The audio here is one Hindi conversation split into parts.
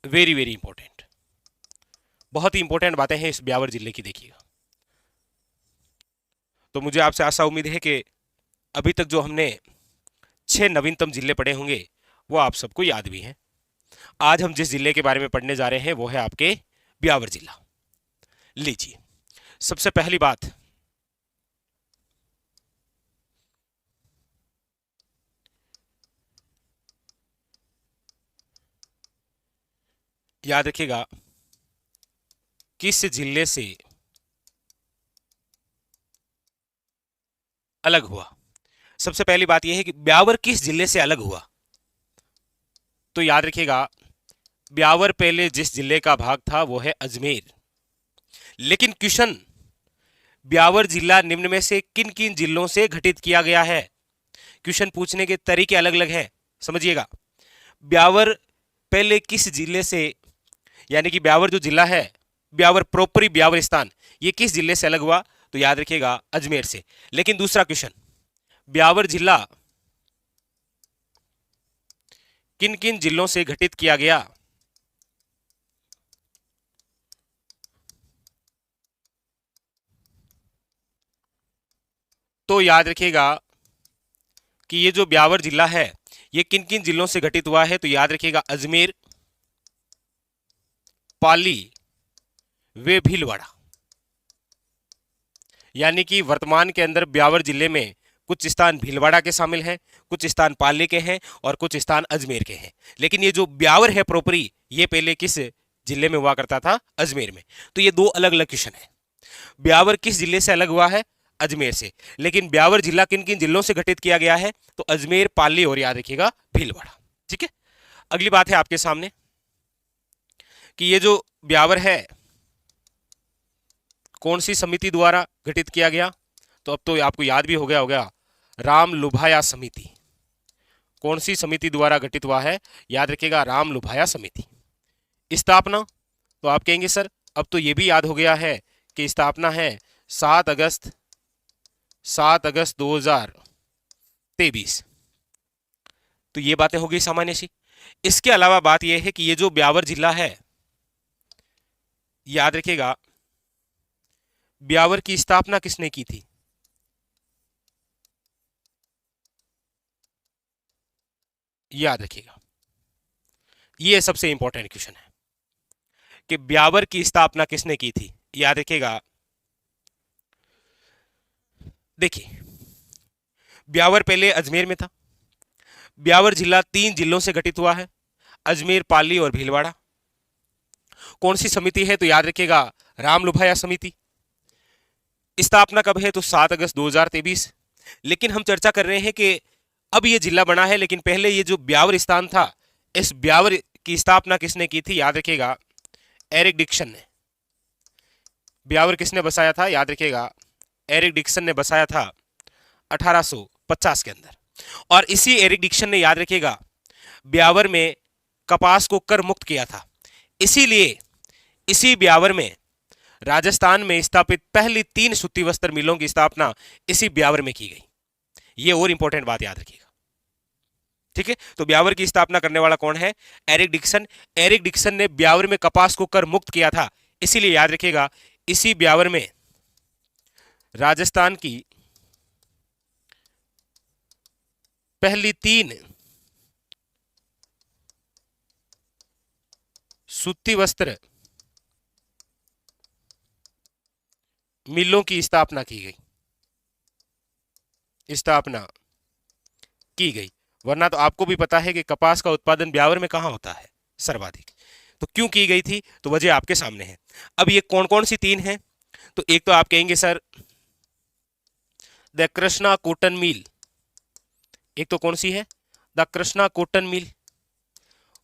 वेरी वेरी इंपॉर्टेंट, बहुत ही इंपॉर्टेंट बातें हैं इस ब्यावर जिले की, देखिएगा। तो मुझे आपसे आशा उम्मीद है कि अभी तक जो हमने 6 नवीनतम जिले पढ़े होंगे वो आप सबको याद भी हैं। आज हम जिस जिले के बारे में पढ़ने जा रहे हैं वो है आपके ब्यावर जिला। लीजिए, सबसे पहली बात, याद रखिएगा किस जिले से अलग हुआ। सबसे पहली बात यह है कि ब्यावर किस जिले से अलग हुआ। तो याद रखिएगा ब्यावर पहले जिस जिले का भाग था वो है अजमेर, लेकिन क्वेश्चन ब्यावर जिला निम्न में से किन किन जिलों से गठित किया गया है। क्वेश्चन पूछने के तरीके अलग अलग हैं, समझिएगा। ब्यावर पहले किस जिले से, यानी कि ब्यावर जो जिला है, ब्यावर प्रोपरी ब्यावर स्थान, ये किस जिले से अलग हुआ। तो याद रखिएगा अजमेर से। लेकिन दूसरा क्वेश्चन, ब्यावर जिला किन किन जिलों से गठित किया गया। तो याद रखिएगा कि ये जो ब्यावर जिला है ये किन किन जिलों से गठित हुआ है। तो याद रखिएगा अजमेर, पाली वे भीलवाड़ा। यानी कि वर्तमान के अंदर ब्यावर जिले में कुछ स्थान भीलवाड़ा के शामिल हैं, कुछ स्थान पाली के हैं और कुछ स्थान अजमेर के हैं। लेकिन ये जो ब्यावर है प्रोपरी, ये पहले किस जिले में हुआ करता था, अजमेर में। तो ये दो अलग अलग क्वेश्चन है। ब्यावर किस जिले से अलग हुआ है, अजमेर से। लेकिन ब्यावर जिला किन किन जिलों से गठित किया गया है, तो अजमेर, पाली और याद रखिएगा भीलवाड़ा। ठीक है, अगली बात है आपके सामने कि ये जो ब्यावर है कौन सी समिति द्वारा गठित किया गया। तो अब तो आपको याद भी हो गया होगा, राम लुभाया समिति। कौन सी समिति द्वारा गठित हुआ है, याद रखिएगा राम लुभाया समिति। स्थापना, तो आप कहेंगे सर अब तो ये भी याद हो गया है कि स्थापना है 7 अगस्त 2023। तो ये बातें हो गई सामान्य सी। इसके अलावा बात यह है कि ये जो ब्यावर जिला है, याद रखिएगा ब्यावर की स्थापना किसने की थी। याद रखिएगा ये सबसे इंपॉर्टेंट क्वेश्चन है कि ब्यावर की स्थापना किसने की थी। याद रखिएगा, देखिए ब्यावर पहले अजमेर में था। ब्यावर जिला 3 जिलों से गठित हुआ है, अजमेर, पाली और भीलवाड़ा। कौन सी समिति है, तो याद रखिएगा राम लुभाया समिति। स्थापना कब है, तो 7 अगस्त 2023। लेकिन हम चर्चा कर रहे हैं कि अब ये जिला बना है, लेकिन पहले ये जो ब्यावर स्थान था, इस ब्यावर की स्थापना किसने की थी। याद रखिएगा एरिक डिक्सन ने। ब्यावर किसने बसाया था, याद रखिएगा एरिक डिक्सन ने बसाया था 1850 के अंदर। और इसी एरिक डिक्सन ने, याद रखिएगा, ब्यावर में कपास को कर मुक्त किया था। इसीलिए इसी ब्यावर में राजस्थान में स्थापित पहली 3 सूती वस्त्र मिलों की स्थापना इसी ब्यावर में की गई। यह और इंपॉर्टेंट बात याद रखिएगा। ठीक है, तो ब्यावर की स्थापना करने वाला कौन है, एरिक डिक्सन। एरिक डिक्सन ने ब्यावर में कपास को कर मुक्त किया था, इसीलिए याद रखिएगा इसी ब्यावर में राजस्थान की पहली 3 सूती वस्त्र मिलों की स्थापना की गई। वरना तो आपको भी पता है कि कपास का उत्पादन ब्यावर में कहां होता है, सर्वाधिक। तो क्यों की गई थी, तो वजह आपके सामने है। अब ये कौन कौन सी 3 हैं, तो एक तो आप कहेंगे सर द कृष्णा कॉटन मिल। एक तो कौन सी है, द कृष्णा कॉटन मिल।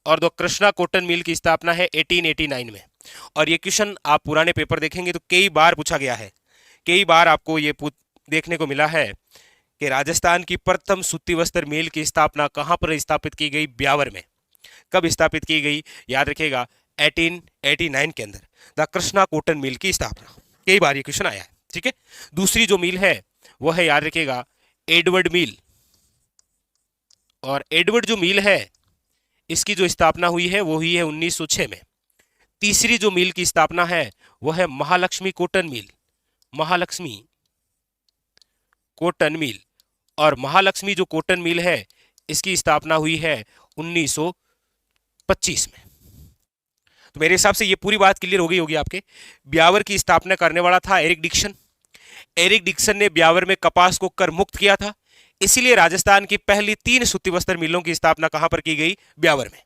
और द कृष्णा कॉटन मिल की स्थापना है 1889 में। और ये क्वेश्चन आप पुराने पेपर देखेंगे तो कई बार पूछा गया है। कई बार आपको ये देखने को मिला है कि राजस्थान की प्रथम सूती वस्त्र मिल की स्थापना कहां पर स्थापित की गई, ब्यावर में। कब स्थापित की गई, याद रखिएगा 1889 के अंदर द कृष्णा कॉटन मिल की स्थापना। कई बार ये क्वेश्चन आया है। ठीक है, दूसरी जो मिल है वो है, याद रखिएगा, एडवर्ड मिल। और एडवर्ड जो मिल है इसकी जो स्थापना हुई है वो हुई है 1906 में। तीसरी जो मिल की स्थापना है वो है Mahalakshmi cotton mill, Mahalakshmi cotton mill. और महालक्ष्मी जो कॉटन मिल है इसकी स्थापना हुई है 1925 में। तो मेरे हिसाब से ये पूरी बात क्लियर हो गई होगी आपके। ब्यावर की स्थापना करने वाला था एरिक डिक्सन। एरिक डिक्सन ने ब्यावर में कपास को कर मुक्त किया था, इसीलिए राजस्थान की पहली 3 सूती वस्त्र मिलों की स्थापना कहां पर की गई? ब्यावर में।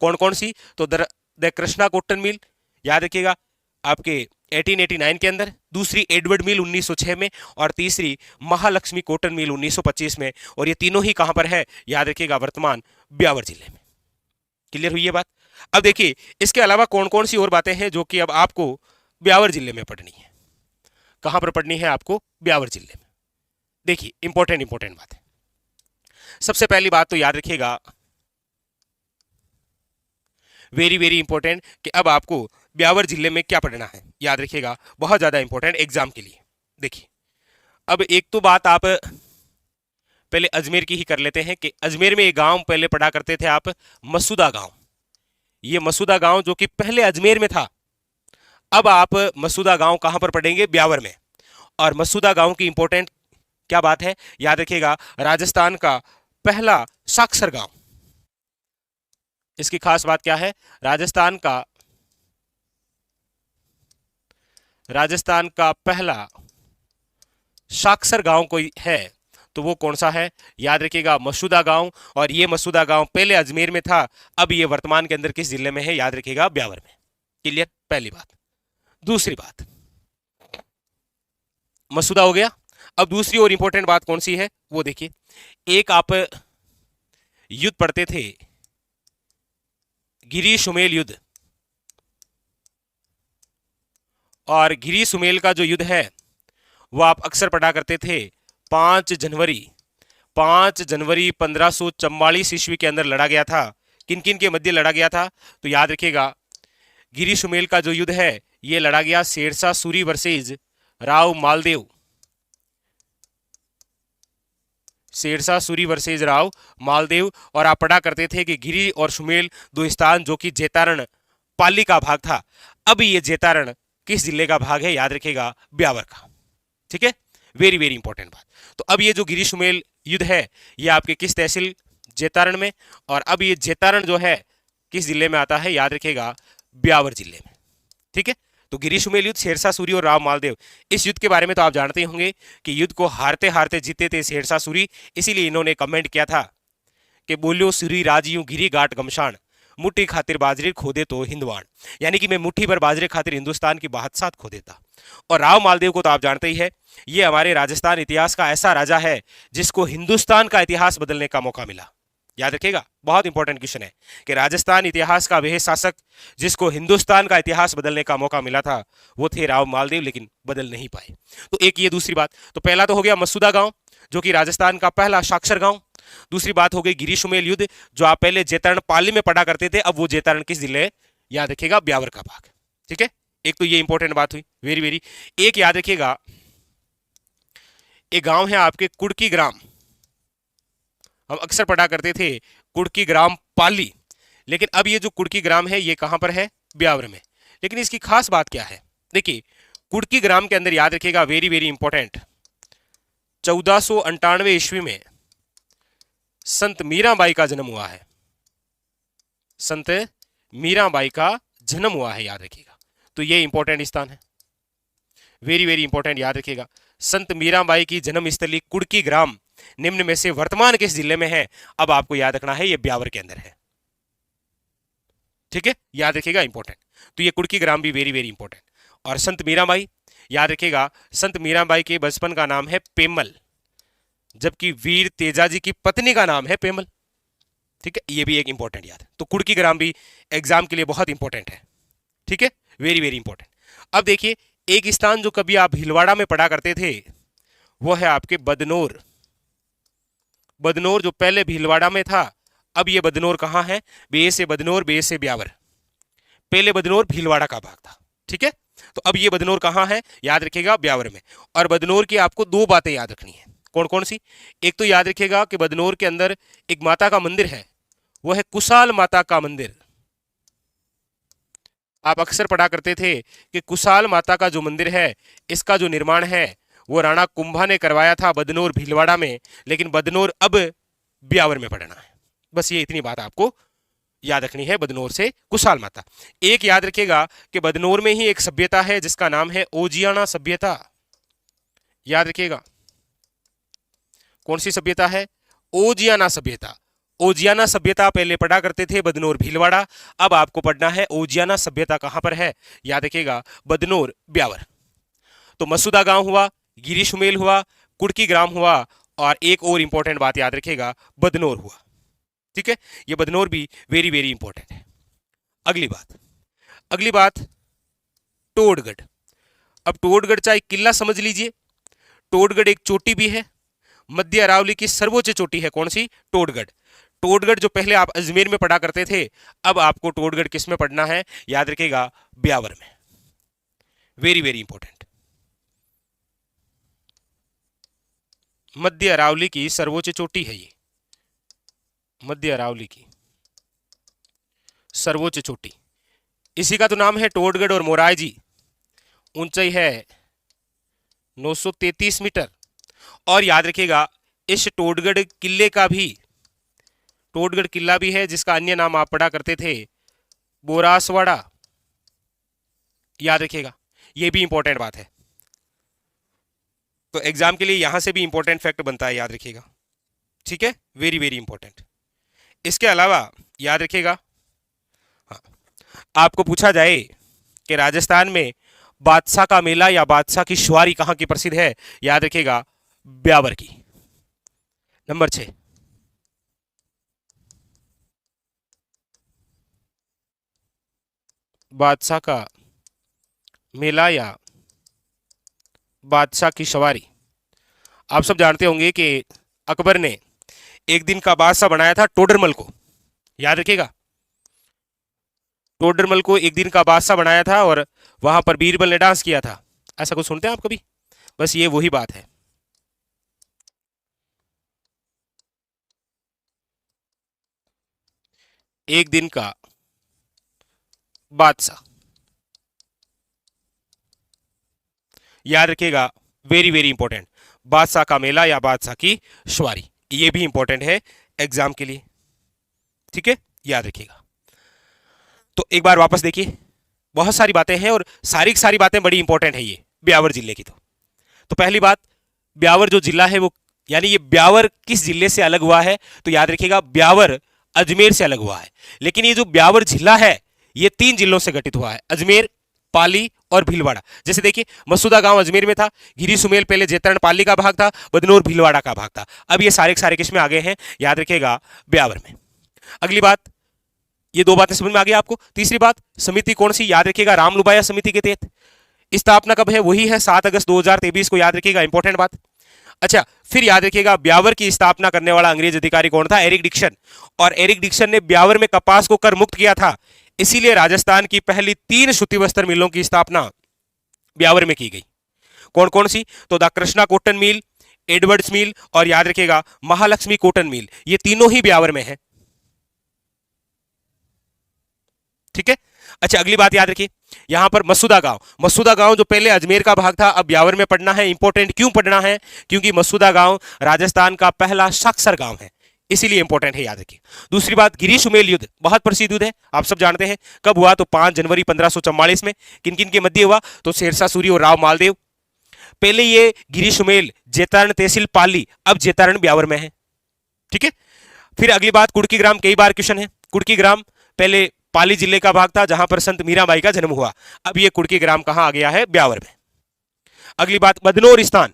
कौन कौन सी? तो द कृष्णा कॉटन मिल याद रखिएगा आपके 1889 के अंदर, दूसरी एडवर्ड मिल 1906 में, और तीसरी महालक्ष्मी कॉटन मिल 1925 में। और ये तीनों ही कहां पर है? याद रखिएगा वर्तमान ब्यावर जिले में। क्लियर हुई ये बात? अब देखिए इसके अलावा कौन कौन सी और बातें हैं जो कि अब आपको ब्यावर जिले में पढ़नी है। कहां पर पढ़नी है आपको? ब्यावर जिले में। देखिए इंपॉर्टेंट बात है। सबसे पहली बात तो याद रखिएगा, वेरी इंपॉर्टेंट, कि अब आपको ब्यावर जिले में क्या पढ़ना है। याद रखिएगा बहुत ज्यादा इंपॉर्टेंट एग्जाम के लिए। देखिए अब एक तो बात आप पहले अजमेर की ही कर लेते हैं कि अजमेर में एक गांव पहले पढ़ा करते थे आप, मसूदा गांव। ये मसूदा गांव जो कि पहले अजमेर में था, अब आप मसूदा गांव कहां पर पढ़ेंगे? ब्यावर में। और मसूदा गांव की इंपॉर्टेंट क्या बात है? याद रखिएगा राजस्थान का पहला साक्षर गांव। इसकी खास बात क्या है? राजस्थान का पहला साक्षर गांव कोई है तो वो कौन सा है? याद रखिएगा मसूदा गांव। और ये मसूदा गांव पहले अजमेर में था, अब ये वर्तमान के अंदर किस जिले में है? याद रखिएगा ब्यावर में। क्लियर? पहली बात। दूसरी बात, मसूदा हो गया। अब दूसरी और इंपॉर्टेंट बात कौन सी है वो देखिए। एक आप युद्ध पढ़ते थे, गिरी सुमेल युद्ध। और गिरी सुमेल का जो युद्ध है वो आप अक्सर पढ़ा करते थे 5 जनवरी 1544 ईस्वी के अंदर लड़ा गया था। किन किन के मध्य लड़ा गया था? तो याद रखिएगा गिरी सुमेल का जो युद्ध है ये लड़ा गया शेरशाह सूरी वर्सेज राव मालदेव। शेरशाह सूरी वर्सेज राव मालदेव। और आप पढ़ा करते थे कि गिरी और सुमेल दो स्थान जो कि जेतारण पाली का भाग था, अब ये जेतारण किस जिले का भाग है? याद रखिएगा ब्यावर का। ठीक है, वेरी इंपॉर्टेंट बात। तो अब ये जो गिरी सुमेल युद्ध है ये आपके किस तहसील? जेतारण में। और अब ये जेतारण जो है किस जिले में आता है? याद रखिएगा ब्यावर जिले में। ठीक है, तो गिरी सुमेल युद्ध, शेरशाह सूरी और राव मालदेव, इस युद्ध के बारे में तो आप जानते होंगे कि युद्ध को हारते हारते जीते थे शेरशाह सूरी, इसीलिए इन्होंने कमेंट किया था कि बोलियो सूरी राजियों गिरी गाट गमशान, मुट्ठी खातिर बाजरे खोदे तो हिंदवान। यानी कि मैं मुट्ठी भर बाजरे खातिर हिंदुस्तान की बादशाह खो देता। और राव मालदेव को तो आप जानते ही है, ये हमारे राजस्थान इतिहास का ऐसा राजा है जिसको हिंदुस्तान का इतिहास बदलने का मौका मिला। याद रखिएगा बहुत इंपॉर्टेंट क्वेश्चन है कि राजस्थान इतिहास का वह शासक जिसको हिंदुस्तान का इतिहास बदलने का मौका मिला था वो थे राव मालदेव, लेकिन बदल नहीं पाए। तो एक ये दूसरी बात, तो पहला तो हो गया मसूदा गांव जो कि राजस्थान का पहला साक्षर गांव। दूसरी बात हो गई गिरी सुमेल युद्ध जो आप पहले जेतारण पाली में पढ़ा करते थे, अब वो जेतारण किस जिले है? याद रखिएगा ब्यावर का भाग। ठीक है, एक तो ये इंपॉर्टेंट बात हुई, वेरी। एक याद रखिएगा एक गांव है आपके कुड़की ग्राम, हम अक्सर पढ़ा करते थे कुड़की ग्राम पाली, लेकिन अब ये जो कुड़की ग्राम है ये कहां पर है? ब्यावर में। लेकिन इसकी खास बात क्या है? देखिए कुड़की ग्राम के अंदर याद रखिएगा वेरी इंपॉर्टेंट, 1498 ईस्वी में संत मीराबाई का जन्म हुआ है। संत मीराबाई का जन्म हुआ है, याद रखिएगा। तो ये इंपॉर्टेंट स्थान है, वेरी इंपॉर्टेंट, याद रखिएगा। संत मीराबाई की जन्मस्थली कुड़की ग्राम निम्न में से वर्तमान किस जिले में है? अब आपको याद रखना है ये ब्यावर के अंदर है। ठीक है, याद रखिएगा इंपॉर्टेंट। तो ये कुड़की ग्राम भी वेरी इंपॉर्टेंट। और संत मीराबाई, याद रखिएगा संत मीराबाई के बचपन का नाम है पेमल, जबकि वीर तेजाजी की पत्नी का नाम है पेमल। ठीक है, ये भी एक इंपॉर्टेंट याद है। तो कुड़की ग्राम भी एग्जाम के लिए बहुत इंपॉर्टेंट है। ठीक है, वेरी इंपॉर्टेंट। अब देखिए एक स्थान जो कभी आप भीलवाड़ा में पढ़ा करते थे वो है आपके बदनौर। बदनौर जो पहले भीलवाड़ा में था, अब ये बदनौर कहां है? बे से बदनौर, बे से ब्यावर। पहले बदनौर भीलवाड़ा का भाग था। ठीक है, तो अब ये बदनौर कहां है? याद रखिएगा ब्यावर में। और बदनौर की आपको 2 बातें याद रखनी है। कौन कौन सी? एक तो याद रखिएगा कि बदनौर के अंदर एक माता का मंदिर है वो है कुशाल माता का मंदिर। आप अक्सर पढ़ा करते थे कि कुशाल माता का जो मंदिर है, इसका जो निर्माण है वो राणा कुंभा ने करवाया था बदनोर भीलवाड़ा में, लेकिन बदनोर अब ब्यावर में पड़ना है। बस ये इतनी बात आपको याद रखनी है बदनोर से कुशाल माता। एक याद रखिएगा कि बदनोर में ही एक सभ्यता है जिसका नाम है ओजियाना सभ्यता। याद रखिएगा, कौन सी सभ्यता है? ओजियाना सभ्यता। ओजियाना सभ्यता पहले पढ़ा करते थे बदनोर भीलवाड़ा, अब आपको पढ़ना है ओजियाना सभ्यता कहां पर है। याद रखिएगा, बदनोर ब्यावर। तो मसूदा गांव हुआ, गिरी सुमेल हुआ, कुड़की ग्राम हुआ, और एक और इंपॉर्टेंट बात याद रखिएगा, बदनोर हुआ। ठीक है, ये बदनोर भी वेरी वेरी इंपॉर्टेंट है। अगली बात टोडगढ़। अब टोडगढ़ चाहे किला समझ लीजिए, टोडगढ़ एक चोटी भी है, मध्य अरावली की सर्वोच्च चोटी है। कौन सी? टोडगढ़। टोडगढ़ जो पहले आप अजमेर में पढ़ा करते थे, अब आपको टोडगढ़ किस में पढ़ना है? याद रखिएगा, ब्यावर में। Very very important. मध्य अरावली की सर्वोच्च चोटी है ये, मध्य अरावली की सर्वोच्च चोटी। इसी का तो नाम है टोडगढ़ और मोराइजी। ऊंचाई है 933 मीटर। और याद रखिएगा, इस टोडगढ़ किले का भी, टोडगढ़ किला भी है जिसका अन्य नाम आप पढ़ा करते थे बोरासवाड़ा। याद रखिएगा, यह भी इंपॉर्टेंट बात है। तो एग्जाम के लिए यहां से भी इंपॉर्टेंट फैक्ट बनता है, याद रखिएगा। ठीक है, वेरी वेरी इंपॉर्टेंट। इसके अलावा याद रखिएगा, हाँ, आपको पूछा जाए कि राजस्थान में बादशाह का मेला या बादशाह की सवारी कहां की प्रसिद्ध है? याद रखिएगा, ब्यावर की। नंबर 6, बादशाह का मेला या बादशाह की सवारी। आप सब जानते होंगे कि अकबर ने एक दिन का बादशाह बनाया था टोडरमल को। याद रखिएगा, टोडरमल को एक दिन का बादशाह बनाया था और वहां पर बीरबल ने डांस किया था। ऐसा कुछ सुनते हैं आप कभी? बस ये वही बात है। एक दिन का बादशाह, याद रखिएगा, वेरी वेरी इंपॉर्टेंट। बादशाह का मेला या बादशाह की सवारी, ये भी इंपॉर्टेंट है एग्जाम के लिए। ठीक है, याद रखिएगा। तो एक बार वापस देखिए, बहुत सारी बातें हैं और सारी की सारी बातें बड़ी इंपॉर्टेंट है ये ब्यावर जिले की। तो पहली बात, ब्यावर जो जिला है वो, यानी ये ब्यावर किस जिले से अलग हुआ है? तो याद रखिएगा, ब्यावर अजमेर से अलग हुआ है। लेकिन ये जो ब्यावर जिला है ये 3 जिलों से गठित हुआ है, अजमेर, पाली और भीलवाड़ा। जैसे देखिए, मसूदा गांव अजमेर में था, गिरी सुमेल पहले जेतरण पाली का भाग था, बदनोर भीलवाड़ा का भाग था। अब ये सारे के सारे किस में आ गए हैं? याद रखिएगा, ब्यावर में। अगली बात, ये 2 बातें समझ में आ गई आपको। तीसरी बात, समिति कौन सी? याद रखिएगा, रामलुबाया समिति के तहत। स्थापना कब है? वही है 7 अगस्त 2023 को। याद रखिएगा, इंपॉर्टेंट बात। अच्छा, फिर याद रखिएगा, ब्यावर की स्थापना करने वाला अंग्रेज अधिकारी कौन था? Eric Dixon. और एरिक डिक्सन ने ब्यावर में कपास को कर मुक्त किया था, इसीलिए राजस्थान की पहली 3 सूती वस्त्र मिलों की स्थापना ब्यावर में की गई। कौन कौन सी? तो the Krishna cotton mill, Edwards mill और याद रखिएगा महालक्ष्मी कॉटन मिल, ये तीनों ही ब्यावर में है। ठीक है। अच्छा, अगली बात याद रखिए, यहां पर मसूदा गांव, मसूदा गांव जो पहले अजमेर का भाग था अब ब्यावर में पड़ना है। इंपॉर्टेंट क्यों पड़ना है? क्योंकि मसूदा गांव राजस्थान का पहला साक्षर गांव है, इसीलिए इंपॉर्टेंट है, याद रखिए। दूसरी बात, गिरी सुमेल युद्ध बहुत प्रसिद्ध युद्ध है, आप सब जानते हैं। कब हुआ? तो 5 जनवरी 1544 में। किन किन के मध्य हुआ? तो शेरशाह सूरी और राव मालदेव। पहले ये गिरी सुमेल जेतारण तहसील पाली, अब जेतारण ब्यावर में है। ठीक है। फिर अगली बात, कुड़की ग्राम, कई बार क्वेश्चन है। कुड़की ग्राम पहले पाली जिले का भाग था जहां पर संत मीराबाई का जन्म हुआ, अब ये कुड़की ग्राम कहां आ गया है? ब्यावर में। अगली बात, बदनोर स्थान,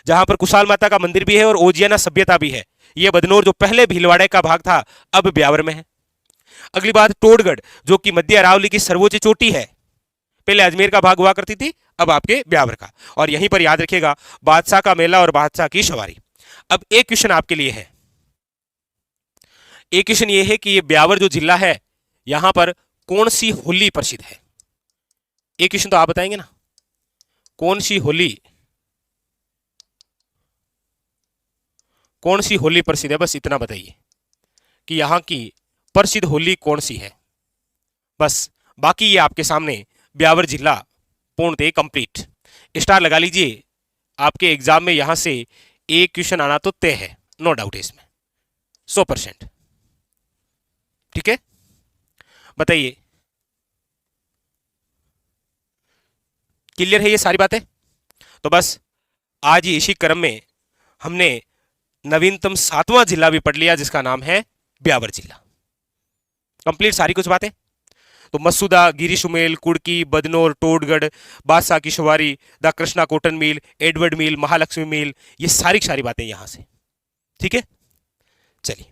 जहां पर कुशाल माता का मंदिर भी है और ओजियाना सभ्यता भी है, ये बदनोर जो पहले भीलवाड़े का भाग था अब ब्यावर में है। अगली बात, टोडगढ़ जो कि मध्य अरावली की सर्वोच्च चोटी है, पहले अजमेर का भाग हुआ करती थी, अब आपके ब्यावर का। और यहीं पर याद रखिएगा, बादशाह का मेला और बादशाह की सवारी। अब एक क्वेश्चन आपके लिए है, एक क्वेश्चन ये है कि ये ब्यावर जो जिला है यहां पर कौन सी होली प्रसिद्ध है? एक क्वेश्चन तो आप बताएंगे ना, कौन सी होली, कौन सी होली प्रसिद्ध है? बस इतना बताइए कि यहां की प्रसिद्ध होली कौन सी है? बस, बाकी ये आपके सामने ब्यावर जिला पूर्णतः कंप्लीट। स्टार लगा लीजिए, आपके एग्जाम में यहां से एक क्वेश्चन आना तो तय है, नो डाउट है इसमें, 100%। ठीक है, बताइए, क्लियर है ये सारी बातें? तो बस आज ही इसी क्रम में हमने नवीनतम 7वां जिला भी पढ़ लिया, जिसका नाम है ब्यावर जिला। कंप्लीट सारी कुछ बातें। तो मसूदा, गिरी सुमेल, कुड़की, बदनौर, टोडगढ़, बादशाह की शुवारी, the Krishna cotton mill, Edward mill, Mahalaxmi mill, ये सारी सारी बातें यहां से। ठीक है, चलिए।